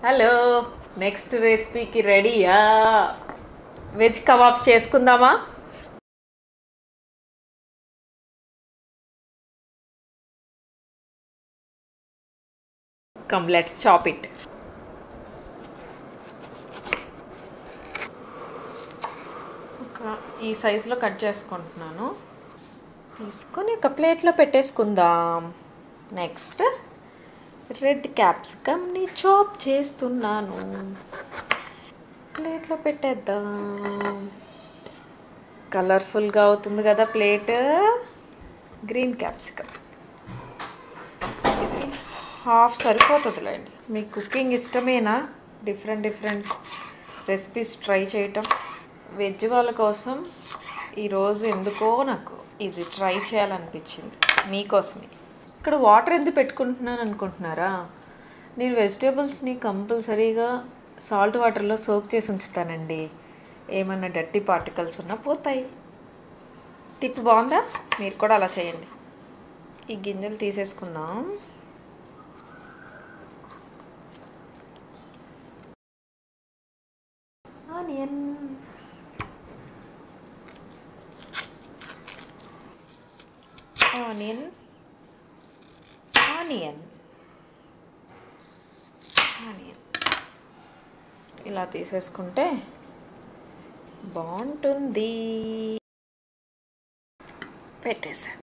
Hello, next రెసిపీకి రెడీయా? Veg kebabs చేసుకుందామా? Come let's chop it. ఈ సైజులో కట్ చేసుకుంటున్నాను. తీసుకొని ఒక ప్లేట్లో పెట్టేసుకుందాం. నెక్స్ట్ రెడ్ క్యాప్సికమ్ని చాప్ చేస్తున్నాను. ప్లేట్లో పెట్టేద్దాం. కలర్ఫుల్గా అవుతుంది కదా ప్లేట్. గ్రీన్ క్యాప్సికమ్ ఇది హాఫ్ సరిపోతుందిలేండి. మీకు కుకింగ్ ఇష్టమేనా? డిఫరెంట్ రెసిపీస్ ట్రై చేయటం. వెజ్ వాళ్ళ కోసం ఈరోజు ఎందుకో నాకు ఇది ట్రై చేయాలనిపించింది, మీకోసమే. ఇక్కడ వాటర్ ఎందుకు పెట్టుకుంటున్నాను అనుకుంటున్నారా? నేను వెజిటేబుల్స్ని కంపల్సరీగా సాల్ట్ వాటర్లో సోక్ చేసి ఉంచుతానండి. ఏమన్నా డర్టీ పార్టికల్స్ ఉన్నా పోతాయి. టిప్ బాగుందా? మీరు కూడా అలా చేయండి. ఈ గింజలు తీసేసుకుందాం. ఆనియన్, ఆనియన్, ఆనియన్, ఆనియన్ ఇలా తీసేసుకుంటే బాగుంటుంది. పెట్టేసాను.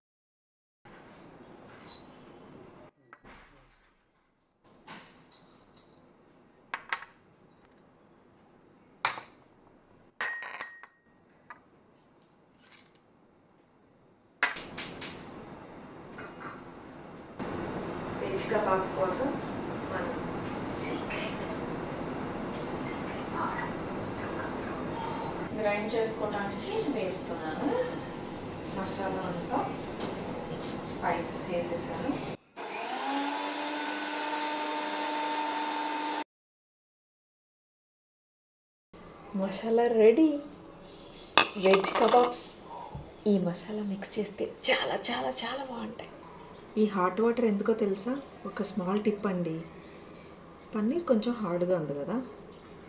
వెజ్ కబాబ్ కోసం మనం గ్రైండ్ చేసుకోవడానికి వేస్తున్నాను. మసాలా అంతా స్పైసెస్ వేసేసాను. మసాలా రెడీ. వెజ్ కబాబ్స్ ఈ మసాలా మిక్స్ చేస్తే చాలా చాలా చాలా బాగుంటాయి. ఈ హాట్ వాటర్ ఎందుకో తెలుసా? ఒక స్మాల్ టిప్ అండి. పన్నీర్ కొంచెం హార్డ్గా ఉంది కదా,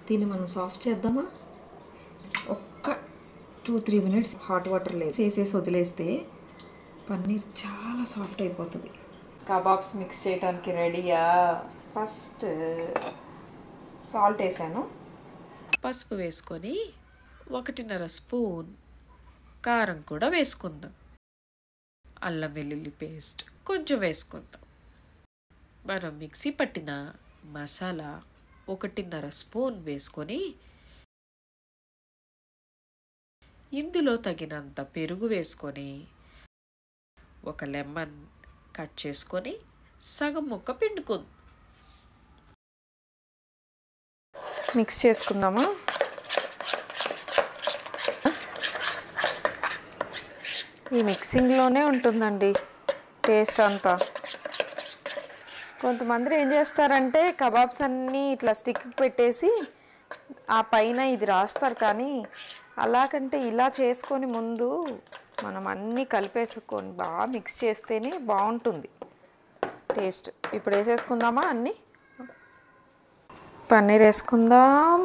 దీన్ని మనం సాఫ్ట్ చేద్దామా? ఒక్క 2-3 మినిట్స్ హాట్ వాటర్లో వేసేసి వదిలేస్తే పన్నీర్ చాలా సాఫ్ట్ అయిపోతుంది. కబాబ్స్ మిక్స్ చేయడానికి రెడీయా? ఫస్ట్ సాల్ట్ వేసాను. పసుపు వేసుకొని 1.5 స్పూన్ కారం కూడా వేసుకుందాం. అల్లం వెల్లుల్లి పేస్ట్ కొంచెం వేసుకుందాం. మనం మిక్సీ పట్టిన మసాలా 1.5 స్పూన్ వేసుకొని ఇందులో తగినంత పెరుగు వేసుకొని ఒక లెమన్ కట్ చేసుకొని సగం ముక్క పిండుకుందాం. మిక్స్ చేసుకుందామా? ఈ మిక్సింగ్లోనే ఉంటుందండి టేస్ట్ అంతా. కొంతమంది ఏం చేస్తారంటే కబాబ్స్ అన్నీ ఇట్లా స్టిక్ పెట్టేసి ఆ పైన ఇది రాస్తారు, కానీ అలాగంటే ఇలా చేసుకొని ముందు మనం అన్నీ కలిపేసుకొని బాగా మిక్స్ చేస్తేనే బాగుంటుంది టేస్ట్. ఇప్పుడు వేసేసుకుందామా అన్నీ? పన్నీర్ వేసుకుందాం.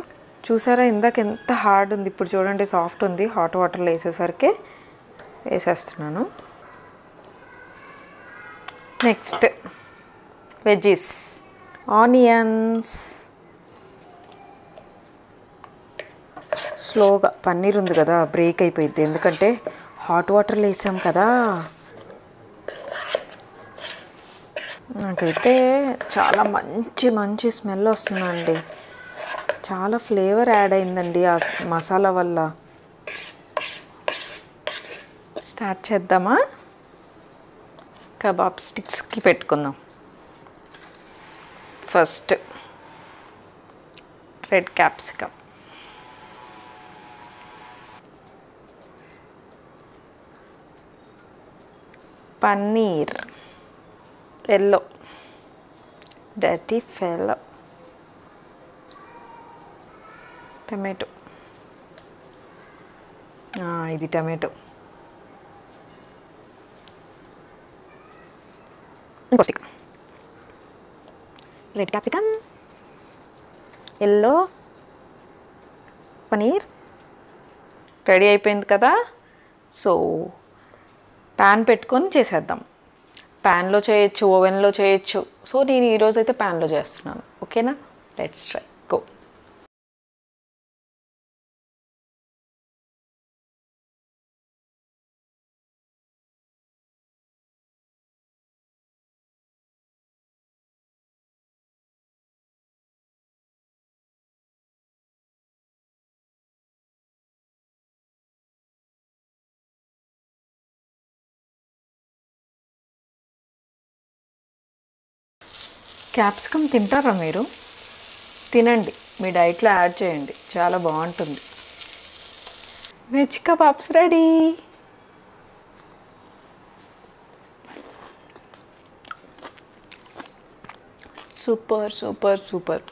చూసారా ఇందాక ఎంత హార్డ్ ఉంది, ఇప్పుడు చూడండి సాఫ్ట్ ఉంది. హాట్ వాటర్లో వేసేసరికి వేసేస్తున్నాను. Next veggies, onions. స్లోగా, పన్నీర్ ఉంది కదా బ్రేక్ అయిపోయింది, ఎందుకంటే హాట్ వాటర్లో వేసాం కదా. నాకైతే చాలా మంచి స్మెల్ వస్తుందండి. చాలా ఫ్లేవర్ యాడ్ అయిందండి ఆ మసాలా వల్ల. స్టార్ట్ చేద్దామా? కబాబ్ స్టిక్స్కి పెట్టుకుందాం. First red capsicum, paneer yellow, dirty fellow, tomato, ఇది టమాటో, ఇంకో stick, red capsicum, yellow paneer ready అయిపోయింది కదా. సో ప్యాన్ పెట్టుకొని చేసేద్దాం. ప్యాన్లో చేయొచ్చు, ఓవెన్లో చేయొచ్చు. సో నేను ఈరోజైతే ప్యాన్లో చేస్తున్నాను. ఓకేనా, లెట్స్ ట్రై. గో. క్యాప్సికమ్ తింటారా మీరు? తినండి, మీ డైట్లో యాడ్ చేయండి, చాలా బాగుంటుంది. Veg kebabs ready. Super super super.